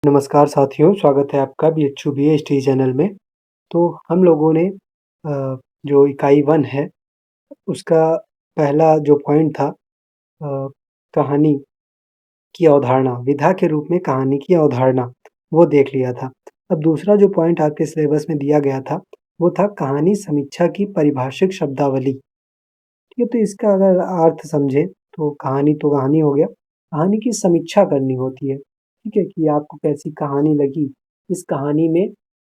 नमस्कार साथियों, स्वागत है आपका बीएचयू बीएचटी चैनल में। तो हम लोगों ने जो इकाई 1 है, उसका पहला जो पॉइंट था कहानी की अवधारणा, विधा के रूप में कहानी की अवधारणा, वो देख लिया था। अब दूसरा जो पॉइंट आपके सिलेबस में दिया गया था, वो था कहानी समीक्षा की परिभाषिक शब्दावली। ठीक है, तो इसका अगर अर्थ समझें, तो कहानी हो गया, कहानी की समीक्षा करनी होती है, ठीक है? कि आपको कैसी कहानी लगी, इस कहानी में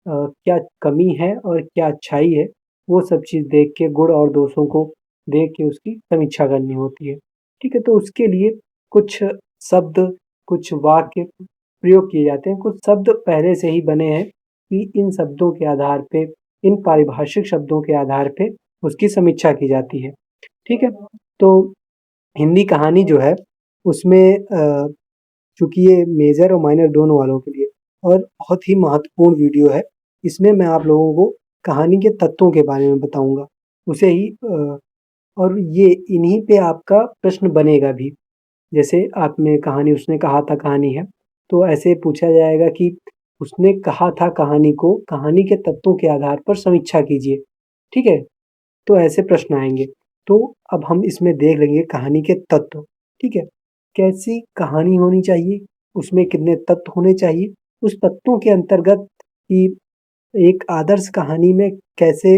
क्या कमी है और क्या अच्छाई है, वो सब चीज़ देख के गुण और दोषों को देख के उसकी समीक्षा करनी होती है, ठीक है? तो उसके लिए कुछ शब्द, कुछ वाक्य प्रयोग किए जाते हैं, कुछ शब्द पहले से ही बने हैं कि इन शब्दों के आधार पे, इन पारिभाषिक शब्दों के आधार पे उसकी समीक्षा की जाती है, ठीक है? तो हिंदी कहानी जो है उसमें चूँकि ये मेजर और माइनर दोनों वालों के लिए और बहुत ही महत्वपूर्ण वीडियो है। इसमें मैं आप लोगों को कहानी के तत्वों के बारे में बताऊँगा। उसे ही और ये इन्हीं पे आपका प्रश्न बनेगा भी। जैसे आपने कहानी उसने कहा था कहानी है, तो ऐसे पूछा जाएगा कि उसने कहा था कहानी को, कहानी के तत्वों के आधार पर समीक्षा कीजिए, ठीक है? तो ऐसे प्रश्न आएँगे। तो अब हम इसमें देख लेंगे कहानी के तत्व, ठीक है? कैसी कहानी होनी चाहिए, उसमें कितने तत्व होने चाहिए, उस तत्वों के अंतर्गत कि एक आदर्श कहानी में कैसे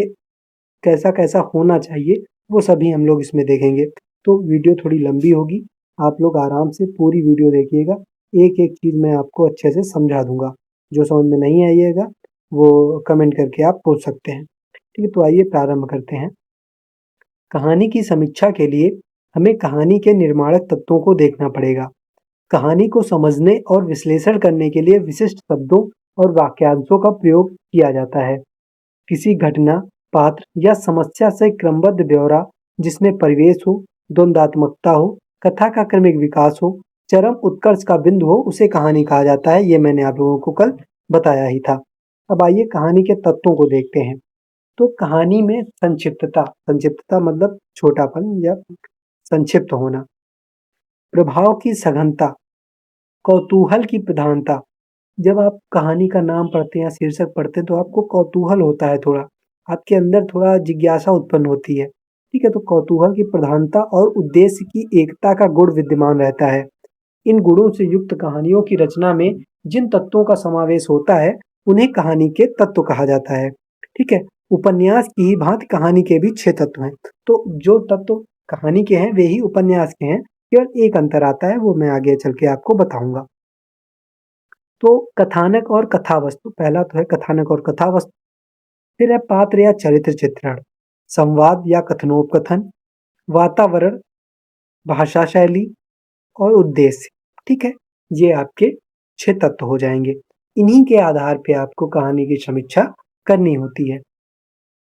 कैसा-कैसा होना चाहिए, वो सभी हम लोग इसमें देखेंगे। तो वीडियो थोड़ी लंबी होगी, आप लोग आराम से पूरी वीडियो देखिएगा, एक-एक चीज़ मैं आपको अच्छे से समझा दूँगा। जो समझ में नहीं आइएगा, वो कमेंट करके आप पूछ सकते हैं। ठीक है, तो आइए प्रारंभ करते हैं। कहानी की समीक्षा के लिए हमें कहानी के निर्माणक तत्वों को देखना पड़ेगा। कहानी को समझने और विश्लेषण करने के लिए विशिष्ट शब्दों और वाक्यांशों का प्रयोग किया जाता है। किसी घटना, पात्र या समस्या से क्रमबद्ध ब्यौरा जिसमें परिवेश हो, द्वंद्वात्मकता हो, कथा का क्रमिक विकास हो, चरम उत्कर्ष का बिंदु हो, उसे कहानी कहा जाता है। ये मैंने आप लोगों को कल बताया ही था। अब आइए कहानी के तत्वों को देखते हैं। तो कहानी में संक्षिप्तता मतलब छोटापन या संक्षिप्त होना, प्रभाव की सघनता, कौतूहल की प्रधानता। जब आप कहानी का नाम पढ़ते हैं या शीर्षक पढ़ते हैं तो आपको कौतूहल होता है थोड़ा, आपके अंदर थोड़ा जिज्ञासा उत्पन्न होती है, ठीक है? तो कौतूहल की प्रधानता और उद्देश्य की एकता का गुण विद्यमान रहता है। इन गुणों से युक्त कहानियों की रचना में जिन तत्वों का समावेश होता है, उन्हें कहानी के तत्व कहा जाता है, ठीक है? उपन्यास की ही भांति कहानी के भी 6 तत्व हैं। तो जो तत्व कहानी के हैं, वे ही उपन्यास के हैं, केवल एक अंतर आता है, वो मैं आगे चल के आपको बताऊँगा। तो कथानक और कथा वस्तु, पहला तो है कथानक और कथा वस्तु, फिर है पात्र या चरित्र चित्रण, संवाद या कथनोपकथन, वातावरण, भाषा शैली और उद्देश्य, ठीक है? ये आपके 6 तत्व हो जाएँगे। इन्हीं के आधार पे आपको कहानी की समीक्षा करनी होती है।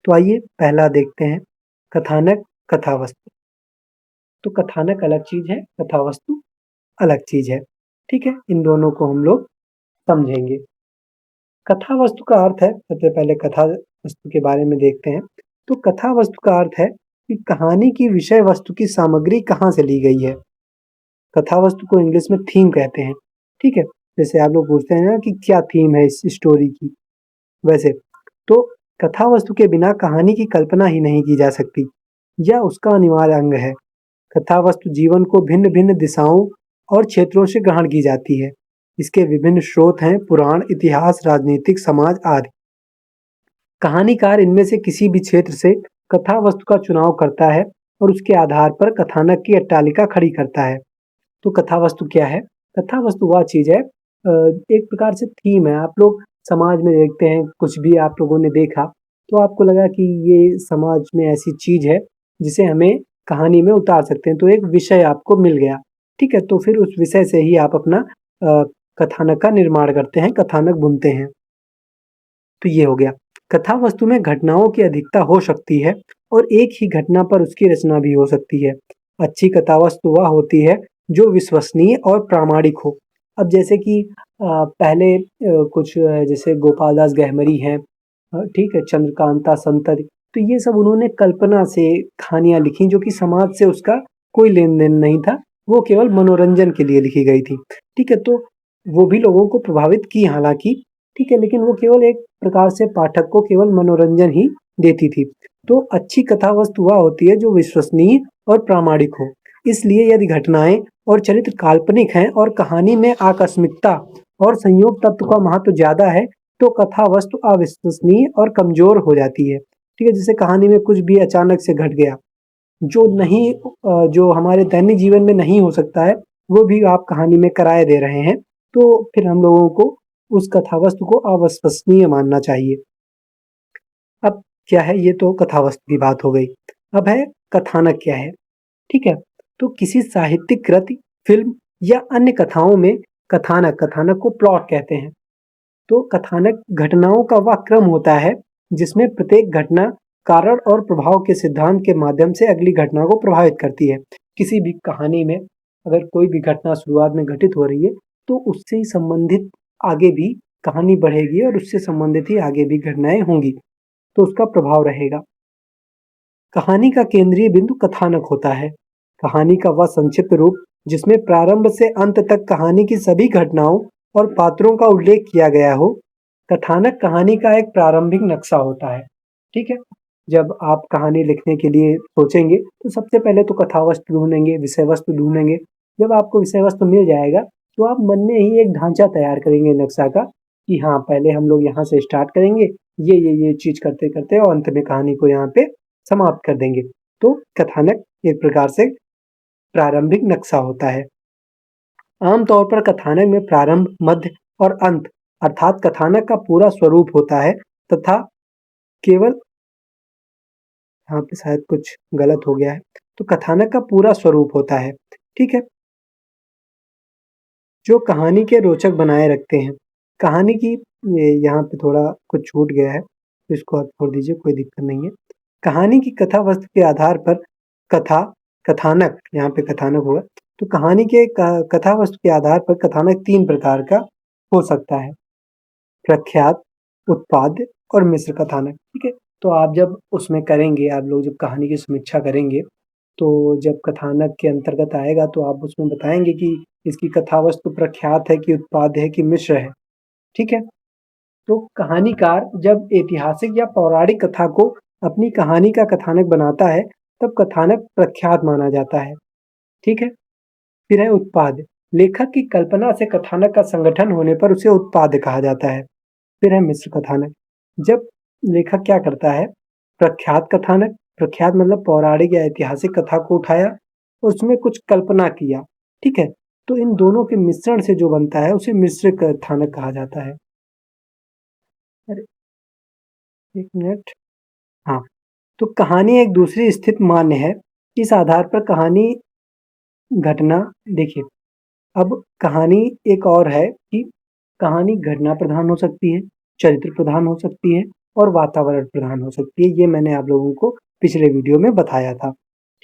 तो आइए पहला देखते हैं, कथानक, कथा वस्तु। तो कथानक अलग चीज़ है, कथा वस्तु अलग चीज़ है, ठीक है? इन दोनों को हम लोग समझेंगे। कथा वस्तु का अर्थ है, सबसे पहले कथा वस्तु के बारे में देखते हैं। तो कथा वस्तु का अर्थ है कि कहानी की विषय वस्तु की सामग्री कहाँ से ली गई है। कथा वस्तु को इंग्लिश में थीम कहते हैं, ठीक है? जैसे आप लोग पूछते हैं ना कि क्या थीम है इस स्टोरी की, वैसे तो कथा वस्तु के बिना कहानी की कल्पना ही नहीं की जा सकती, यह उसका अनिवार्य अंग है। कथा वस्तु जीवन को भिन्न-भिन्न दिशाओं और क्षेत्रों से ग्रहण की जाती है। इसके विभिन्न स्रोत हैं पुराण, इतिहास, राजनीतिक, समाज आदि। कहानीकार इनमें से किसी भी क्षेत्र से कथा वस्तु का चुनाव करता है और उसके आधार पर कथानक की अट्टालिका खड़ी करता है। तो कथा वस्तु क्या है? कथा वस्तु वह चीज़ है, एक प्रकार से थीम है। आप लोग समाज में देखते हैं, कुछ भी आप लोगों ने देखा, तो आपको लगा कि ये समाज में ऐसी चीज़ है, जिसे हमें कहानी में उतार सकते हैं। तो एक विषय आपको मिल गया, ठीक है? तो फिर उस विषय से ही आप अपना कथानक का निर्माण करते हैं, कथानक बुनते हैं। तो ये हो गया। कथा वस्तु में घटनाओं की अधिकता हो सकती है और एक ही घटना पर उसकी रचना भी हो सकती है। अच्छी कथा वस्तु वह होती है जो विश्वसनीय और प्रामाणिक हो। अब जैसे कि पहले कुछ जैसे गोपाल दास गहमरी हैं, ठीक है, चंद्रकांता संतति, तो ये सब उन्होंने कल्पना से कहानियाँ लिखी जो कि समाज से उसका कोई लेन-देन नहीं था, वो केवल मनोरंजन के लिए लिखी गई थी। ठीक है, तो वो भी लोगों को प्रभावित की हालाँकि, ठीक है, लेकिन वो केवल एक प्रकार से पाठक को केवल मनोरंजन ही देती थी। तो अच्छी कथा वस्तु वह होती है जो विश्वसनीय और प्रामाणिक हो। इसलिए यदि घटनाएँ और चरित्र काल्पनिक हैं और कहानी में आकस्मिकता और संयोग तत्व का महत्व ज़्यादा है, तो कथा वस्तु अविश्वसनीय और कमज़ोर हो जाती है। ठीक है, जैसे कहानी में कुछ भी अचानक से घट गया, जो हमारे दैनिक जीवन में नहीं हो सकता है, वो भी आप कहानी में कराए दे रहे हैं, तो फिर हम लोगों को उस कथा वस्तु को अविश्वसनीय मानना चाहिए। अब क्या है, ये तो कथा वस्तु की बात हो गई। अब है कथानक क्या है, ठीक है? तो किसी साहित्यिक कृति, फ़िल्म या अन्य कथाओं में कथानक को प्लॉट कहते हैं। तो कथानक घटनाओं का वह क्रम होता है जिसमें प्रत्येक घटना कारण और प्रभाव के सिद्धांत के माध्यम से अगली घटना को प्रभावित करती है। किसी भी कहानी में अगर कोई भी घटना शुरुआत में घटित हो रही है, तो उससे ही संबंधित आगे भी कहानी बढ़ेगी और उससे संबंधित ही आगे भी घटनाएँ होंगी, तो उसका प्रभाव रहेगा। कहानी का केंद्रीय बिंदु कथानक होता है। कहानी का वह संक्षिप्त रूप जिसमें प्रारंभ से अंत तक कहानी की सभी घटनाओं और पात्रों का उल्लेख किया गया हो। कथानक कहानी का एक प्रारंभिक नक्शा होता है। ठीक है? जब आप कहानी लिखने के लिए सोचेंगे, तो सबसे पहले तो कथा वस्तु ढूँढेंगे, विषय वस्तु ढूँढेंगे। जब आपको विषय वस्तु मिल जाएगा, तो आप मन में ही एक ढांचा तैयार करेंगे नक्शा का कि हाँ, पहले हम लोग यहाँ से स्टार्ट करेंगे, ये चीज़ करते-करते और अंत में कहानी को यहाँ पे समाप्त कर देंगे। तो कथानक एक प्रकार से प्रारंभिक नक्शा होता है। आम तौर पर कथानक में प्रारंभ, मध्य और अंत अर्थात कथानक का पूरा स्वरूप होता है तथा केवल यहाँ पे शायद कुछ गलत हो गया है। तो कथानक का पूरा स्वरूप होता है, ठीक है? जो कहानी के रोचक बनाए रखते हैं। कहानी की ये यहाँ पे थोड़ा कुछ छूट गया है, तो इसको आप छोड़ दीजिए, कोई दिक्कत नहीं है। कहानी की कथा वस्तु के आधार पर कथानक यहाँ पे कथानक हुआ, तो कहानी के कथा वस्तु के आधार पर कथानक 3 प्रकार का हो सकता है। प्रख्यात, उत्पाद्य और मिश्र कथानक, ठीक है? तो आप जब उसमें करेंगे, आप लोग जब कहानी की समीक्षा करेंगे, तो जब कथानक के अंतर्गत आएगा तो आप उसमें बताएँगे कि इसकी कथा वस्तु प्रख्यात है कि उत्पाद्य है कि मिश्र है, ठीक है? तो कहानीकार जब ऐतिहासिक या पौराणिक कथा को अपनी कहानी का कथानक बनाता है, तब कथानक प्रख्यात माना जाता है, ठीक है? फिर है उत्पाद्य, लेखक की कल्पना से कथानक का संगठन होने पर उसे उत्पाद्य कहा जाता है। फिर है मिश्र कथानक, जब लेखक क्या करता है, प्रख्यात कथानक, प्रख्यात मतलब पौराणिक या ऐतिहासिक कथा को उठाया, उसमें कुछ कल्पना किया, ठीक है? तो इन दोनों के मिश्रण से जो बनता है उसे मिश्र कथानक कहा जाता है। अरे! 1 मिनट, हाँ, तो कहानी एक दूसरी स्थित मान्य है। इस आधार पर कहानी घटना देखिए, अब कहानी एक और है कि कहानी घटना प्रधान हो सकती है, चरित्र प्रधान हो सकती है और वातावरण प्रधान हो सकती है। ये मैंने आप लोगों को पिछले वीडियो में बताया था,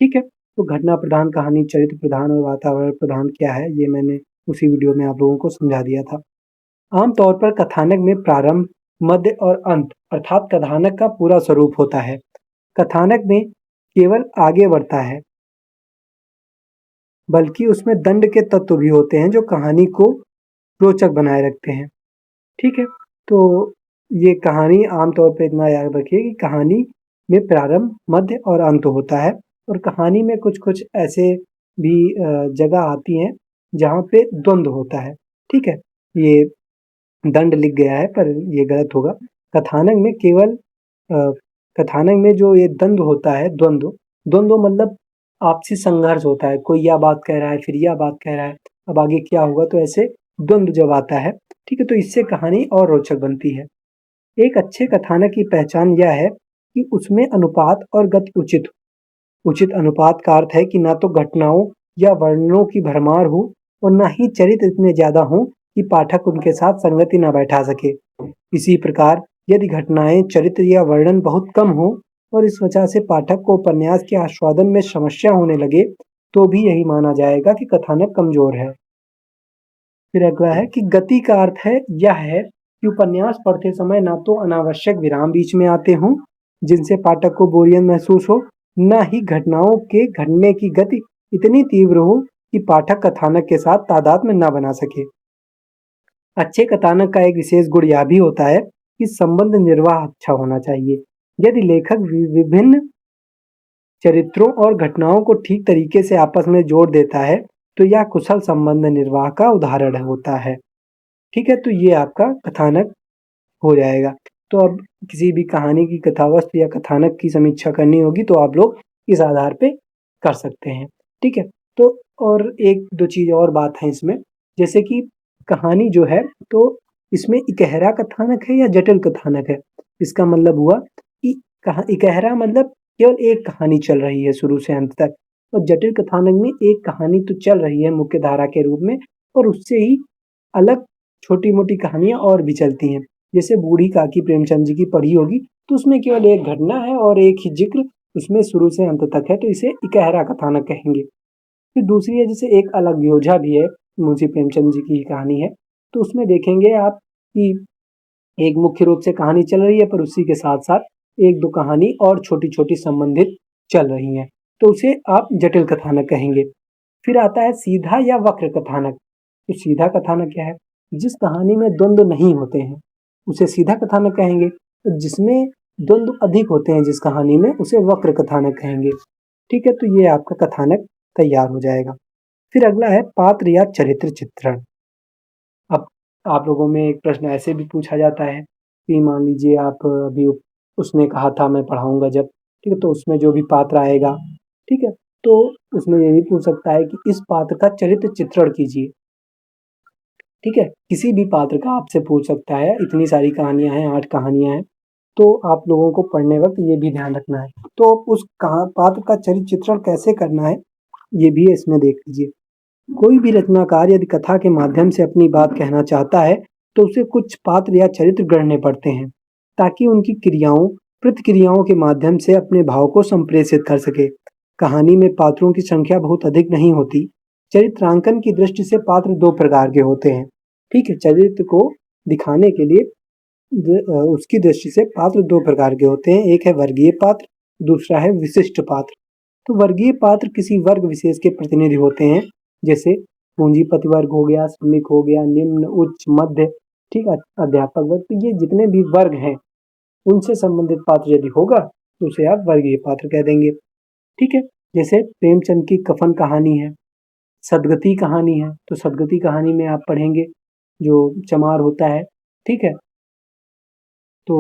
ठीक है? तो घटना प्रधान कहानी, चरित्र प्रधान और वातावरण प्रधान क्या है, ये मैंने उसी वीडियो में आप लोगों को समझा दिया था। आम तौर पर कथानक में प्रारंभ, मध्य और अंत अर्थात कथानक का पूरा स्वरूप होता है। कथानक में केवल आगे बढ़ता है, बल्कि उसमें दंड के तत्व भी होते हैं जो कहानी को रोचक बनाए रखते हैं, ठीक है? तो ये कहानी आम तौर पे इतना याद रखिए कि कहानी में प्रारंभ, मध्य और अंत होता है और कहानी में कुछ-कुछ ऐसे भी जगह आती हैं जहाँ पे द्वंद्व होता है, ठीक है? ये दंड लिख गया है पर ये गलत होगा। कथानक में केवल अ, कथानक में जो ये द्वंद्व होता है, द्वंद्व मतलब आपसी संघर्ष होता है, कोई यह बात कह रहा है, फिर यह बात कह रहा है, अब आगे क्या होगा? तो ऐसे द्वंद्व जब आता है, ठीक है? तो इससे कहानी और रोचक बनती है। एक अच्छे कथानक की पहचान यह है कि उसमें अनुपात और गति उचित हो। उचित अनुपात का अर्थ है कि ना तो घटनाओं या वर्णनों की भरमार हो और ना ही चरित्र इतने ज़्यादा हों कि पाठक उनके साथ संगति ना बैठा सके। इसी प्रकार यदि घटनाएँ, चरित्र या वर्णन बहुत कम हों और इस वजह से पाठक को उपन्यास के आस्वादन में समस्या होने लगे, तो भी यही माना जाएगा कि कथानक कमज़ोर है। फिर अगला है कि गति का अर्थ है यह है कि उपन्यास पढ़ते समय ना तो अनावश्यक विराम बीच में आते हों, जिनसे पाठक को बोरियत महसूस हो, ना ही घटनाओं के घटने की गति इतनी तीव्र हो कि पाठक कथानक के साथ तादाद में ना बना सके। अच्छे कथानक का एक विशेष गुण यह भी होता है कि संबंध निर्वाह अच्छा होना चाहिए। यदि लेखक विभिन्न चरित्रों और घटनाओं को ठीक तरीके से आपस में जोड़ देता है, तो यह कुशल संबंध निर्वाह का उदाहरण होता है। ठीक है, तो ये आपका कथानक हो जाएगा। तो अब किसी भी कहानी की कथावस्तु या कथानक की समीक्षा करनी होगी तो आप लोग इस आधार पे कर सकते हैं। ठीक है, तो और एक दो चीज और बात है इसमें, जैसे कि कहानी जो है तो इसमें इकहरा कथानक है या जटिल कथानक है। इसका मतलब हुआ कि इकहरा मतलब केवल एक कहानी चल रही है शुरू से अंत तक, और जटिल कथानक में एक कहानी तो चल रही है मुख्य धारा के रूप में, और उससे ही अलग छोटी मोटी कहानियां और भी चलती हैं। जैसे बूढ़ी काकी प्रेमचंद जी की पढ़ी होगी, तो उसमें केवल एक घटना है और एक ही जिक्र उसमें शुरू से अंत तक है, तो इसे इकहरा कथानक कहेंगे। फिर दूसरी है, जैसे एक अलग योझा भी है, मुंशी प्रेमचंद जी की कहानी है, तो उसमें देखेंगे आप कि एक मुख्य रूप से कहानी चल रही है, पर उसी के साथ साथ एक दो कहानी और छोटी छोटी संबंधित चल रही हैं, तो उसे आप जटिल कथानक कहेंगे। फिर आता है सीधा या वक्र कथानक। तो सीधा कथानक क्या है? जिस कहानी में द्वंद्व नहीं होते हैं उसे सीधा कथानक कहेंगे। तो जिसमें द्वंद्व अधिक होते हैं जिस कहानी में, उसे वक्र कथानक कहेंगे। ठीक है, तो ये आपका कथानक तैयार हो जाएगा। फिर अगला है पात्र या चरित्र चित्रण। अब आप लोगों में एक प्रश्न ऐसे भी पूछा जाता है कि मान लीजिए आप अभी उसने कहा था मैं पढ़ाऊंगा जब, ठीक है, तो उसमें जो भी पात्र आएगा, ठीक है, तो उसमें ये भी पूछ सकता है कि इस पात्र का चरित्र चित्रण कीजिए। ठीक है, किसी भी पात्र का आपसे पूछ सकता है। इतनी सारी कहानियां हैं, 8 कहानियां हैं, तो आप लोगों को पढ़ने वक्त ये भी ध्यान रखना है। तो उस पात्र का चरित्र चित्रण कैसे करना है, ये भी इसमें देख लीजिए। कोई भी रचनाकार यदि कथा के माध्यम से अपनी बात कहना चाहता है, तो उसे कुछ पात्र या चरित्र गढ़ने पड़ते हैं, ताकि उनकी क्रियाओं प्रतिक्रियाओं के माध्यम से अपने भाव को संप्रेषित कर सके। कहानी में पात्रों की संख्या बहुत अधिक नहीं होती। चरित्रांकन की दृष्टि से पात्र दो प्रकार के होते हैं। ठीक है, चरित्र को दिखाने के लिए उसकी दृष्टि से पात्र दो प्रकार के होते हैं। एक है वर्गीय पात्र, दूसरा है विशिष्ट पात्र। तो वर्गीय पात्र किसी वर्ग विशेष के प्रतिनिधि होते हैं, जैसे पूंजीपति वर्ग हो गया, श्रमिक हो गया, निम्न, उच्च, मध्य, ठीक है, अध्यापक वर्ग। तो ये जितने भी वर्ग हैं उनसे संबंधित पात्र यदि होगा तो उसे आप वर्गीय पात्र कह देंगे। ठीक है, जैसे प्रेमचंद की कफन कहानी है, सदगति कहानी है, तो सदगति कहानी में आप पढ़ेंगे जो चमार होता है, ठीक है, तो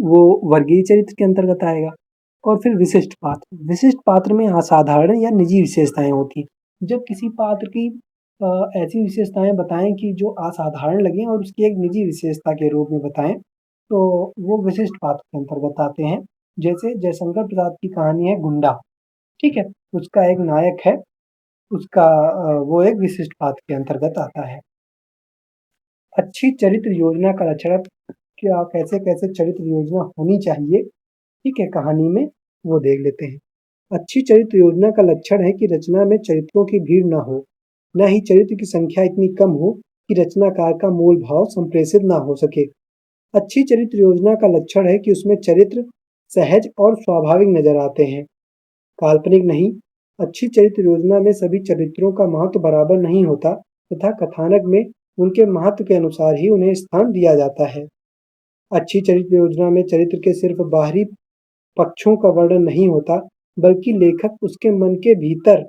वो वर्गीय चरित्र के अंतर्गत आएगा। और फिर विशिष्ट पात्र में असाधारण या निजी विशेषताएं होती हैं। जब किसी पात्र की ऐसी विशेषताएं बताएं कि जो असाधारण लगें और उसकी एक निजी विशेषता के रूप में बताएं, तो वो विशिष्ट पात्र के अंतर्गत आते हैं। जैसे जयशंकर प्रसाद की कहानी है गुंडा, ठीक है, उसका एक नायक है, उसका वो एक विशिष्ट पात्र के अंतर्गत आता है। अच्छी चरित्र योजना का लक्षण, क्या कैसे कैसे चरित्र योजना होनी चाहिए, ठीक है, कहानी में, वो देख लेते हैं। अच्छी चरित्र योजना का लक्षण है कि रचना में चरित्रों की भीड़ न हो, न ही चरित्र की संख्या इतनी कम हो कि रचनाकार का मूल भाव संप्रेषित न हो सके। अच्छी चरित्र योजना का लक्षण है कि उसमें चरित्र सहज और स्वाभाविक नजर आते हैं, काल्पनिक नहीं। अच्छी चरित्र योजना में सभी चरित्रों का महत्व बराबर नहीं होता, तथा कथानक में उनके महत्व के अनुसार ही उन्हें स्थान दिया जाता है। अच्छी चरित्र योजना में चरित्र के सिर्फ बाहरी पक्षों का वर्णन नहीं होता, बल्कि लेखक उसके मन के भीतर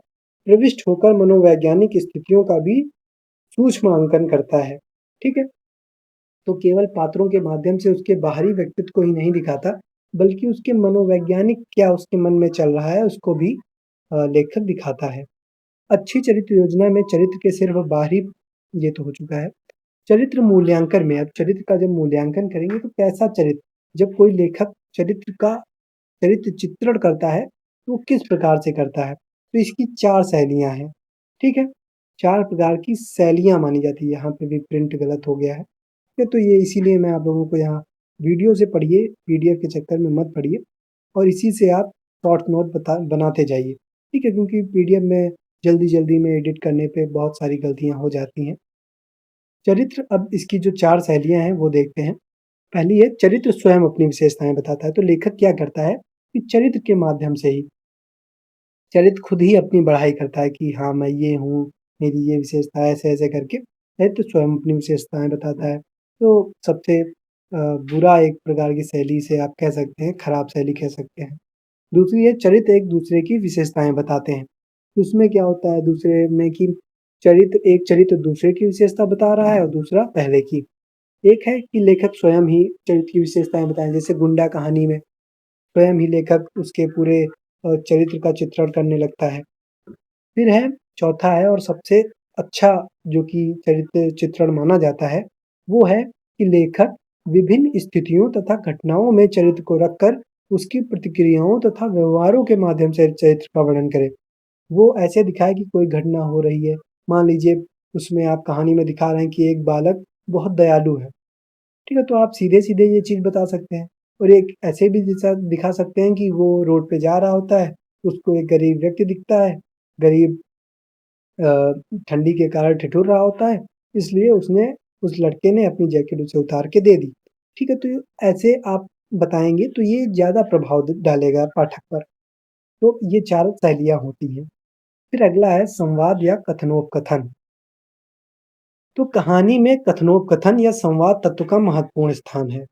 प्रविष्ट होकर मनोवैज्ञानिक स्थितियों का भी सूक्ष्म अंकन करता है। ठीक है, तो केवल पात्रों के माध्यम से उसके बाहरी व्यक्तित्व को ही नहीं दिखाता, बल्कि उसके मनोवैज्ञानिक क्या उसके मन में चल रहा है उसको भी लेखक दिखाता है। अच्छी चरित्र योजना में चरित्र के सिर्फ बाहरी, ये तो हो चुका है। चरित्र मूल्यांकन में, अब चरित्र का जब मूल्यांकन करेंगे तो कैसा चरित्र, जब कोई लेखक चरित्र चित्रण करता है तो वो किस प्रकार से करता है, तो इसकी 4 शैलियाँ हैं। ठीक है, 4 प्रकार की शैलियाँ मानी जाती है। यहाँ पे भी प्रिंट गलत हो गया है, तो ये इसीलिए मैं आप लोगों को यहाँ वीडियो से पढ़िए, पीडीएफ के चक्कर में मत पढ़िए, और इसी से आप शॉर्ट नोट बनाते जाइए। ठीक है, क्योंकि पीडीएफ में जल्दी में एडिट करने पे बहुत सारी गलतियाँ हो जाती हैं। चरित्र, अब इसकी जो 4 शैलियाँ हैं वो देखते हैं। पहली है चरित्र स्वयं अपनी विशेषताएं बताता है। तो लेखक क्या करता है कि चरित्र के माध्यम से ही चरित्र खुद ही अपनी बढ़ाई करता है कि हाँ मैं ये हूँ, मेरी ये विशेषता है, ऐसे ऐसे करके साहित्य स्वयं अपनी विशेषताएँ बताता है। तो सबसे बुरा एक प्रकार की शैली से आप कह सकते हैं, खराब शैली कह सकते हैं। दूसरी है चरित्र एक दूसरे की विशेषताएँ बताते हैं। उसमें क्या होता है दूसरे में कि एक चरित्र दूसरे की विशेषता बता रहा है और दूसरा पहले की। एक है कि लेखक स्वयं ही चरित्र की विशेषताएँ बताएँ, जैसे गुंडा कहानी में स्वयं ही लेखक उसके पूरे चरित्र का चित्रण करने लगता है। फिर है चौथा है और सबसे अच्छा जो कि चरित्र चित्रण माना जाता है, वो है कि लेखक विभिन्न स्थितियों तथा घटनाओं में चरित्र को रखकर उसकी प्रतिक्रियाओं तथा व्यवहारों के माध्यम से चरित्र का वर्णन करे। वो ऐसे दिखाए कि कोई घटना हो रही है, मान लीजिए उसमें आप कहानी में दिखा रहे हैं कि एक बालक बहुत दयालु है, ठीक है? तो आप सीधे-सीधे ये चीज़ बता सकते हैं और एक ऐसे भी दिखा सकते हैं कि वो रोड पे जा रहा होता है, उसको एक गरीब व्यक्ति दिखता है, गरीब अ, ठंडी के कारण ठिठुर रहा होता है, इसलिए उस लड़के ने अपनी जैकेट उसे उतार के दे दी। ठीक है? तो ऐसे आप बताएँगे तो ये ज़्यादा प्रभाव डालेगा पाठक पर। तो ये 4 शैलियाँ होती हैं। फिर अगला है संवाद या कथनोपकथन। तो कहानी में कथनोपकथन या संवाद तत्व का महत्वपूर्ण स्थान है।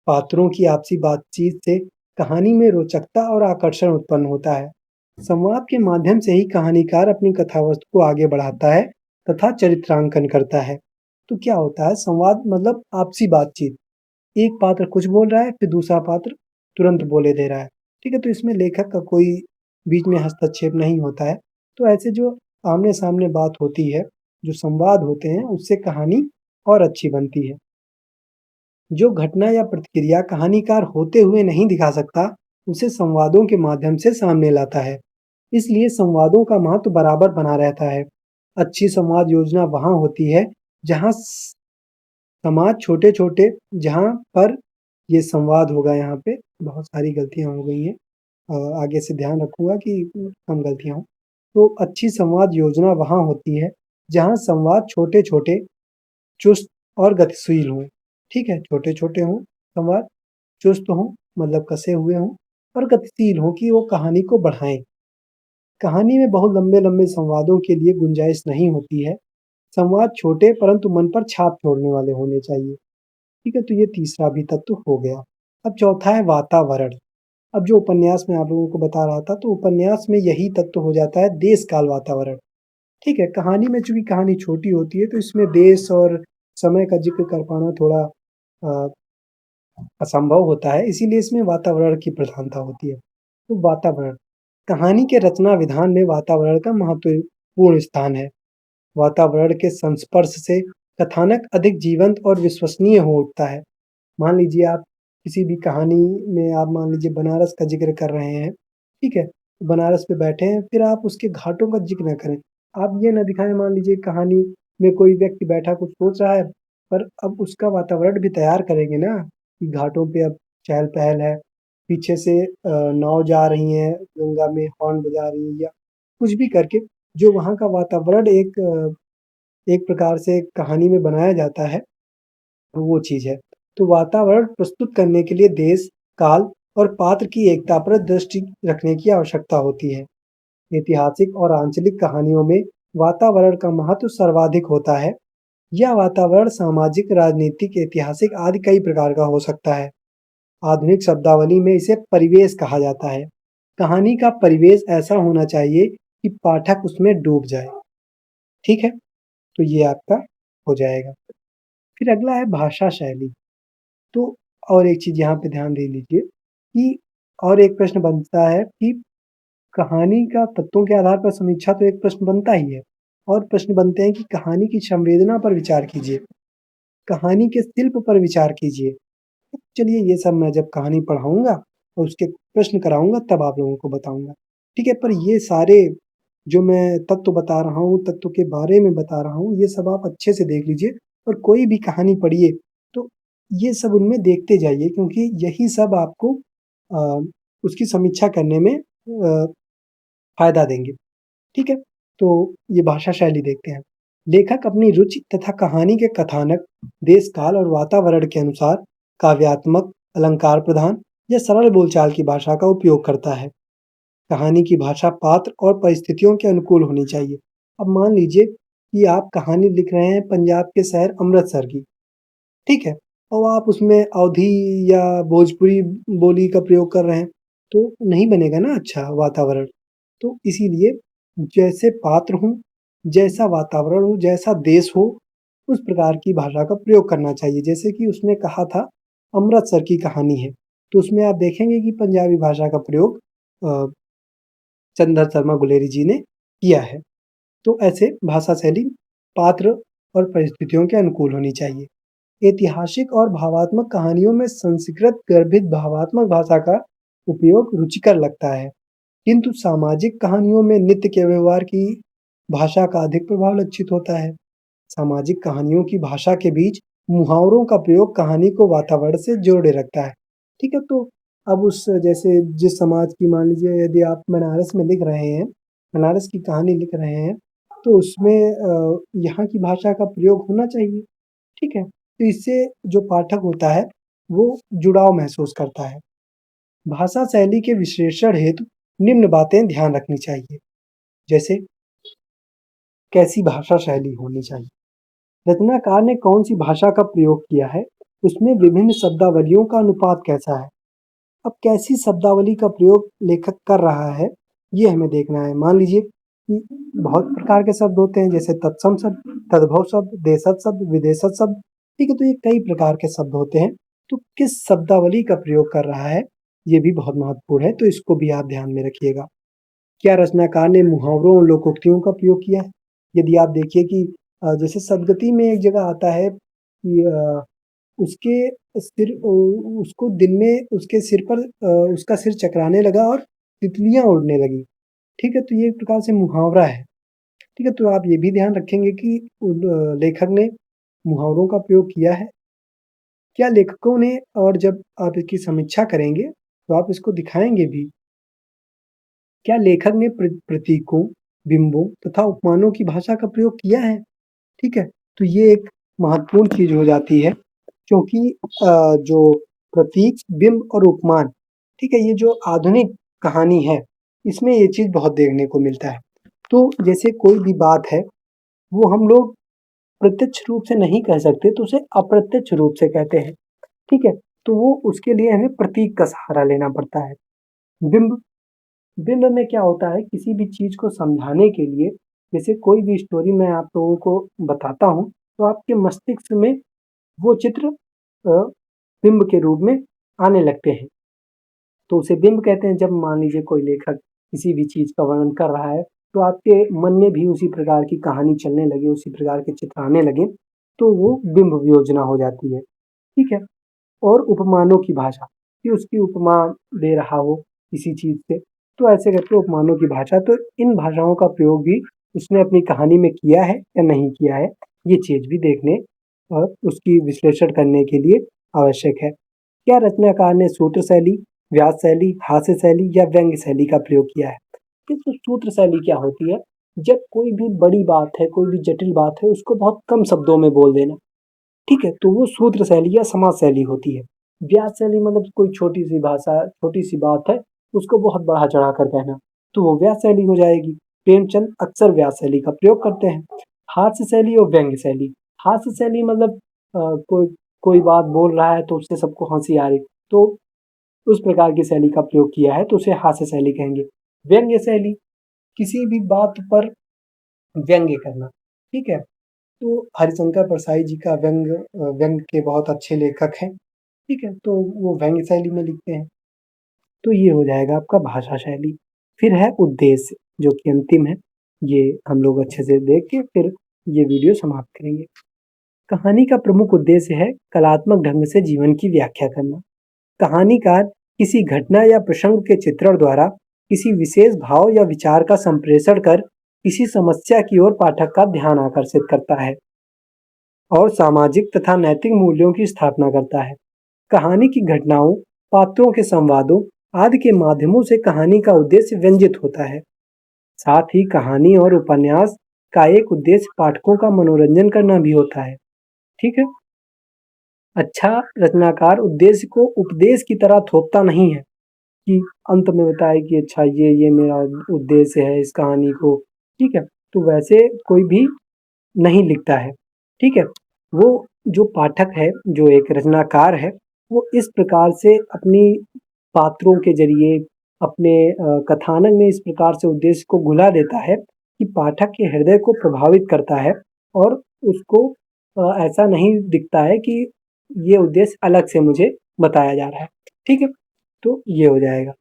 पात्रों की आपसी बातचीत से कहानी में रोचकता और आकर्षण उत्पन्न होता है। संवाद के माध्यम से ही कहानीकार अपनी कथा वस्तु को आगे बढ़ाता है तथा चरित्रांकन करता है। तो क्या होता है संवाद मतलब आपसी बातचीत। एक पात्र कुछ बोल रहा है फिर दूसरा पात्र तुरंत बोले दे रहा है। ठीक है? तो इसमें लेखक का कोई बीच में हस्तक्षेप नहीं होता है। तो ऐसे जो आमने-सामने बात होती है, जो संवाद होते हैं उससे कहानी और अच्छी बनती है। जो घटना या प्रतिक्रिया कहानीकार होते हुए नहीं दिखा सकता, उसे संवादों के माध्यम से सामने लाता है। इसलिए संवादों का महत्व बराबर बना रहता है। अच्छी संवाद योजना वहाँ होती है, जहाँ समाज छोटे-छोटे जहाँ पर ये संवाद होगा यहाँ पे, बहुत सारी गलतियाँ हो गई हैं। आगे से ध्यान रखूँगा कि कम गलतियाँ हों। तो अच्छी संवाद योजना वहाँ होती है, जहाँ संवाद छोटे-छोटे चुस्त और गतिशील हों, ठीक है? छोटे-छोटे हों संवाद, चुस्त हों मतलब कसे हुए हों और गतिशील हों कि वो कहानी को बढ़ाएँ। कहानी में बहुत लंबे-लंबे संवादों के लिए गुंजाइश नहीं होती है। संवाद छोटे परंतु मन पर छाप छोड़ने वाले होने चाहिए, ठीक है? तो ये तीसरा भी तत्व हो गया। अब चौथा है वातावरण। अब जो उपन्यास मैं आप लोगों को बता रहा था, तो उपन्यास में यही तत्व हो जाता है देश-काल वातावरण, ठीक है? कहानी में चूँकि कहानी छोटी होती है, तो इसमें देश और समय का ज़िक्र कर पाना थोड़ा अ, असंभव होता है, इसीलिए इसमें वातावरण की प्रधानता होती है। तो वातावरण, कहानी के रचना विधान में वातावरण का महत्वपूर्ण स्थान है। वातावरण के संस्पर्श से कथानक अधिक जीवंत और विश्वसनीय हो उठता है। मान लीजिए आप किसी भी कहानी में आप मान लीजिए बनारस का ज़िक्र कर रहे हैं, ठीक है? बनारस में बैठे हैं, फिर आप उसके घाटों का ज़िक्र ना करें। आप ये ना दिखाएँ मान लीजिए कहानी में कोई व्यक्ति बैठा कुछ सोच रहा है, पर अब उसका वातावरण भी तैयार करेंगे ना, कि घाटों पे अब चहल-पहल है, पीछे से नाव जा रही हैं, गंगा में हॉर्न बजा रही हैं या कुछ भी करके जो वहाँ का वातावरण एक प्रकार से कहानी में बनाया जाता है, वो चीज़ है। तो वातावरण प्रस्तुत करने के लिए देश, काल और पात्र की एकता पर दृष्टि रखने की आवश्यकता होती है। ऐतिहासिक और आंचलिक कहानियों में वातावरण का महत्व सर्वाधिक होता है। यह वातावरण सामाजिक, राजनीतिक, ऐतिहासिक आदि कई प्रकार का हो सकता है। आधुनिक शब्दावली में इसे परिवेश कहा जाता है। कहानी का परिवेश ऐसा होना चाहिए कि पाठक उसमें डूब जाए। ठीक है? तो ये आपका हो जाएगा। फिर अगला है भाषा शैली। तो और एक चीज़ यहाँ पे ध्यान दे लीजिए कि और एक प्रश्न बनता है कि कहानी का तत्वों के आधार पर समीक्षा तो एक प्रश्न बनता ही है और प्रश्न बनते हैं कि कहानी की संवेदना पर विचार कीजिए, कहानी के शिल्प पर विचार कीजिए। चलिए ये सब मैं जब कहानी पढ़ाऊँगा और उसके प्रश्न कराऊँगा तब आप लोगों को बताऊँगा। ठीक है? पर ये सारे जो मैं तत्व बता रहा हूँ, तत्व के बारे में बता रहा हूँ, ये सब आप अच्छे से देख लीजिए और कोई भी कहानी पढ़िए तो ये सब उनमें देखते जाइए क्योंकि यही सब आपको उसकी समीक्षा करने में फ़ायदा देंगे। ठीक है? तो ये भाषा शैली देखते हैं। लेखक अपनी रुचि तथा कहानी के कथानक, देश, काल और वातावरण के अनुसार काव्यात्मक, अलंकार प्रधान या सरल बोलचाल की भाषा का उपयोग करता है। कहानी की भाषा पात्र और परिस्थितियों के अनुकूल होनी चाहिए। अब मान लीजिए कि आप कहानी लिख रहे हैं पंजाब के शहर अमृतसर की, ठीक है? और आप उसमें अवधी या भोजपुरी बोली का प्रयोग कर रहे हैं, तो नहीं बनेगा ना अच्छा वातावरण। तो इसीलिए जैसे पात्र हों, जैसा वातावरण हो, जैसा देश हो, उस प्रकार की भाषा का प्रयोग करना चाहिए। जैसे कि उसने कहा था अमृतसर की कहानी है, तो उसमें आप देखेंगे कि पंजाबी भाषा का प्रयोग चंद्र शर्मा गुलेरी जी ने किया है। तो ऐसे भाषा शैली पात्र और परिस्थितियों के अनुकूल होनी चाहिए। ऐतिहासिक और भावात्मक कहानियों में संस्कृत गर्भित भावात्मक भाषा का उपयोग रुचिकर लगता है, किंतु सामाजिक कहानियों में नित्य के व्यवहार की भाषा का अधिक प्रभाव लक्षित होता है। सामाजिक कहानियों की भाषा के बीच मुहावरों का प्रयोग कहानी को वातावरण से जोड़े रखता है। ठीक है, तो अब उस जैसे जिस समाज की मान लीजिए यदि आप बनारस में लिख रहे हैं, बनारस की कहानी लिख रहे हैं, तो उसमें यहाँ की भाषा का प्रयोग होना चाहिए। ठीक है, तो इससे जो पाठक होता है वो जुड़ाव महसूस करता है। भाषा शैली के विश्लेषण हेतु निम्न बातें ध्यान रखनी चाहिए। जैसे कैसी भाषा शैली होनी चाहिए, रचनाकार ने कौन सी भाषा का प्रयोग किया है, उसमें विभिन्न शब्दावलियों का अनुपात कैसा है। अब कैसी शब्दावली का प्रयोग लेखक कर रहा है ये हमें देखना है। मान लीजिए कि बहुत प्रकार के शब्द होते हैं, जैसे तत्सम शब्द, तद्भव शब्द, देशज शब्द, विदेशज शब्द। ठीक है, तो ये कई प्रकार के शब्द होते हैं, तो किस शब्दावली का प्रयोग कर रहा है ये भी बहुत महत्वपूर्ण है, तो इसको भी आप ध्यान में रखिएगा। क्या रचनाकार ने मुहावरों और लोकोक्तियों का प्रयोग किया है? यदि आप देखिए कि जैसे सदगति में एक जगह आता है कि उसके सिर उसको दिन में उसके सिर पर उसका सिर चकराने लगा और तितलियां उड़ने लगी। ठीक है, तो ये एक प्रकार से मुहावरा है। ठीक है, तो आप ये भी ध्यान रखेंगे कि लेखक ने मुहावरों का प्रयोग किया है। क्या लेखकों ने, और जब आप इसकी समीक्षा करेंगे तो आप इसको दिखाएंगे भी, क्या लेखक ने प्रतीकों, बिंबों तथा उपमानों की भाषा का प्रयोग किया है? ठीक है, तो ये एक महत्वपूर्ण चीज हो जाती है, क्योंकि जो प्रतीक, बिंब और उपमान, ठीक है, ये जो आधुनिक कहानी है इसमें ये चीज बहुत देखने को मिलता है। तो जैसे कोई भी बात है वो हम लोग प्रत्यक्ष रूप से नहीं कह सकते, तो उसे अप्रत्यक्ष रूप से कहते हैं। ठीक है, तो वो उसके लिए हमें प्रतीक का सहारा लेना पड़ता है। बिंब, बिंब में क्या होता है, किसी भी चीज को समझाने के लिए, जैसे कोई भी स्टोरी मैं आप लोगों को बताता हूँ, तो आपके मस्तिष्क में वो चित्र बिंब के रूप में आने लगते हैं, तो उसे बिंब कहते हैं। जब मान लीजिए कोई लेखक किसी भी चीज का वर्णन कर रहा है, तो आपके मन में भी उसी प्रकार की कहानी चलने लगे, उसी प्रकार के चित्र आने लगे, तो वो बिंब योजना हो जाती है। ठीक है, और उपमानों की भाषा, कि उसकी उपमा दे रहा हो किसी चीज से, तो ऐसे करके उपमानों की भाषा, तो इन भाषाओं का प्रयोग भी उसने अपनी कहानी में किया है या नहीं किया है, ये चीज भी देखने और उसकी विश्लेषण करने के लिए आवश्यक है। क्या रचनाकार ने सूत्र शैली, व्यास शैली, हास्य शैली या व्यंग्य शैली का प्रयोग किया है? तो सूत्र शैली क्या होती है, जब कोई भी बड़ी बात है, कोई भी जटिल बात है, उसको बहुत कम शब्दों में बोल देना। ठीक है, तो वो सूत्र शैली या समाज शैली होती है। व्यास शैली मतलब कोई छोटी सी भाषा, छोटी सी बात है, उसको बहुत बढ़ा चढ़ा कर कहना, तो वो व्यास शैली हो जाएगी। प्रेमचंद अक्सर व्यास शैली का प्रयोग करते हैं। हास्य शैली और व्यंग्य शैली, हास्य शैली मतलब कोई कोई बात बोल रहा है तो उससे सबको हंसी आ रही, तो उस प्रकार की शैली का प्रयोग किया है, तो उसे हास्य शैली कहेंगे। व्यंग्य शैली, किसी भी बात पर व्यंग्य करना। ठीक है, तो हरिशंकर परसाई जी का व्यंग के बहुत अच्छे लेखक हैं। ठीक है, तो वो व्यंग्य शैली में लिखते हैं। तो ये हो जाएगा आपका भाषा शैली। फिर है उद्देश्य, जो कि अंतिम है। ये हम लोग अच्छे से देख के फिर ये वीडियो समाप्त करेंगे। कहानी का प्रमुख उद्देश्य है कलात्मक ढंग से जीवन की व्याख्या करना। कहानीकार किसी घटना या प्रसंग के चित्रण द्वारा किसी विशेष भाव या विचार का संप्रेषण कर किसी समस्या की ओर पाठक का ध्यान आकर्षित करता है और सामाजिक तथा नैतिक मूल्यों की स्थापना करता है। कहानी की घटनाओं, पात्रों के संवादों आदि के माध्यमों से कहानी का उद्देश्य व्यंजित होता है। साथ ही कहानी और उपन्यास का एक उद्देश्य पाठकों का मनोरंजन करना भी होता है। ठीक है, अच्छा रचनाकार उद्देश्य को उपदेश की तरह थोपता नहीं है कि अंत में बताए कि अच्छा ये मेरा उद्देश्य है इस कहानी को। ठीक है, तो वैसे कोई भी नहीं लिखता है, ठीक है? वो जो पाठक है, जो एक रचनाकार है, वो इस प्रकार से अपनी पात्रों के ज़रिए अपने कथानक में इस प्रकार से उद्देश्य को घुला देता है कि पाठक के हृदय को प्रभावित करता है और उसको ऐसा नहीं दिखता है कि ये उद्देश्य अलग से मुझे बताया जा रहा है, ठीक है? तो ये हो जाएगा।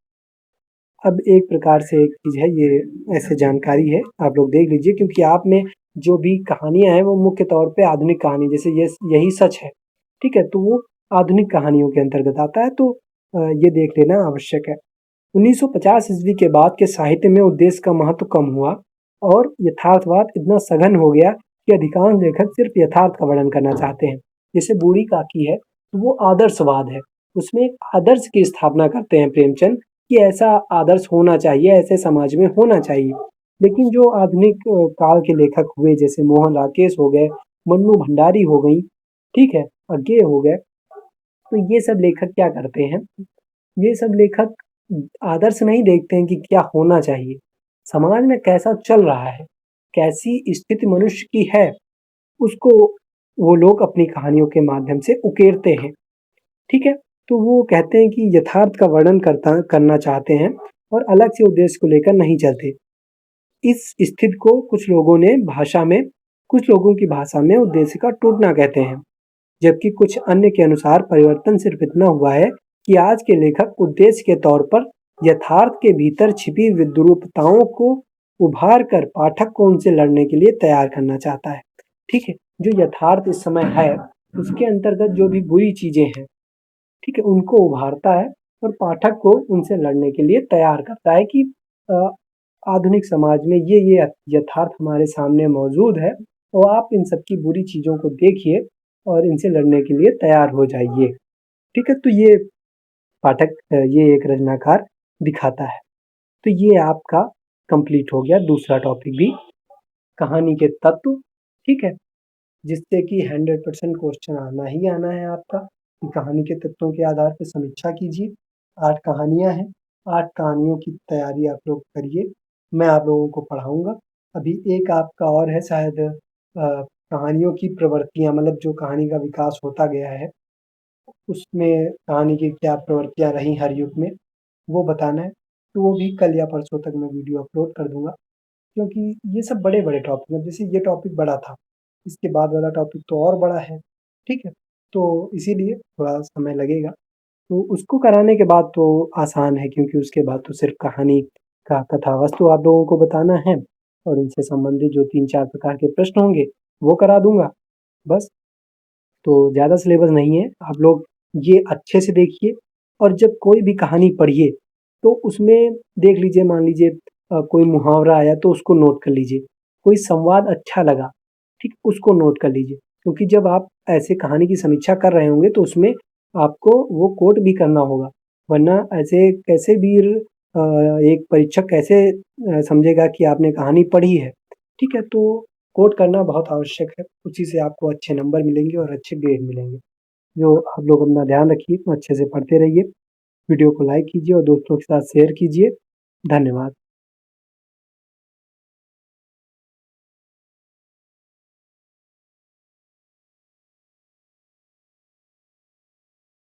अब एक प्रकार से एक चीज़ है, ये ऐसे जानकारी है, आप लोग देख लीजिए क्योंकि आप में जो भी कहानियाँ हैं वो मुख्य तौर पे आधुनिक कहानी जैसे ये यही सच है, ठीक है? तो वो आधुनिक कहानियों के अंतर्गत आता है तो ये देख लेना आवश्यक है। 1950 ईस्वी के बाद के साहित्य में उद्देश्य का महत्व कम हुआ और यथार्थवाद इतना सघन हो गया कि अधिकांश लेखक सिर्फ यथार्थ का वर्णन करना चाहते हैं। जैसे बूढ़ी काकी है, तो वो आदर्शवाद है, उसमें एक आदर्श की स्थापना करते हैं प्रेमचंद कि ऐसा आदर्श होना चाहिए, ऐसे समाज में होना चाहिए। लेकिन जो आधुनिक काल के लेखक हुए जैसे मोहन राकेश हो गए, मन्नू भंडारी हो गई, ठीक है? अज्ञे हो गए, तो ये सब लेखक क्या करते हैं, ये सब लेखक आदर्श नहीं देखते हैं कि क्या होना चाहिए, समाज में कैसा चल रहा है, कैसी स्थिति मनुष्य की है, उसको वो लोग अपनी कहानियों के माध्यम से उकेरते हैं, ठीक है? तो वो कहते हैं कि यथार्थ का वर्णन करना चाहते हैं और अलग से उद्देश्य को लेकर नहीं चलते। इस स्थिति को कुछ लोगों की भाषा में उद्देश्य का टूटना कहते हैं, जबकि कुछ अन्य के अनुसार परिवर्तन सिर्फ इतना हुआ है कि आज के लेखक उद्देश्य के तौर पर यथार्थ के भीतर छिपी विद्रूपताओं को उभार कर पाठक को उनसे लड़ने के लिए तैयार करना चाहता है, ठीक है? जो यथार्थ इस समय है, उसके अंतर्गत जो भी बुरी चीज़ें हैं, ठीक है? उनको उभारता है और पाठक को उनसे लड़ने के लिए तैयार करता है कि अ, आधुनिक समाज में ये यथार्थ हमारे सामने मौजूद है और आप इन सब की बुरी चीज़ों को देखिए और इनसे लड़ने के लिए तैयार हो जाइए, ठीक है? तो ये पाठक ये एक रचनाकार दिखाता है। तो ये आपका कंप्लीट हो गया दूसरा टॉपिक भी, कहानी के तत्व, ठीक है? जिससे कि 100% क्वेश्चन आना ही आना है आपका कि कहानी के तत्वों के आधार पर समीक्षा कीजिए। 8 कहानियाँ हैं, 8 कहानियों की तैयारी आप लोग करिए, मैं आप लोगों को पढ़ाऊँगा। अभी एक आपका और है शायद कहानियों की प्रवृत्तियाँ मतलब जो कहानी का विकास होता गया है, उसमें कहानी की क्या प्रवृत्तियाँ रही हर युग में, वो बताना है। तो वो भी कल या परसों तक मैं वीडियो अपलोड कर दूँगा क्योंकि ये सब बड़े-बड़े टॉपिक हैं, जैसे ये टॉपिक बड़ा था, इसके बाद वाला टॉपिक तो और बड़ा है, ठीक है? तो इसीलिए थोड़ा समय लगेगा, तो उसको कराने के बाद तो आसान है क्योंकि उसके बाद तो सिर्फ़ कहानी का कथावस्तु आप लोगों को बताना है और उनसे संबंधित जो 3-4 प्रकार के प्रश्न होंगे, वो करा दूँगा, बस। तो ज़्यादा सिलेबस नहीं है, आप लोग ये अच्छे से देखिए और जब कोई भी कहानी पढ़िए, तो उसमें देख लीजिए मान लीजिए कोई मुहावरा आया तो उसको नोट कर लीजिए, कोई संवाद अच्छा लगा, ठीक? उसको नोट कर लीजिए, क्योंकि जब आप ऐसे कहानी की समीक्षा कर रहे होंगे तो उसमें आपको वो कोट भी करना होगा, वरना ऐसे कैसे भी एक परीक्षक कैसे समझेगा कि आपने कहानी पढ़ी है, ठीक है? तो कोट करना बहुत आवश्यक है, उसी से आपको अच्छे नंबर मिलेंगे और अच्छे ग्रेड मिलेंगे। जो आप लोग अपना ध्यान रखिए, अच्छे से पढ़ते रहिए, वीडियो को लाइक कीजिए और दोस्तों के साथ शेयर कीजिए। धन्यवाद।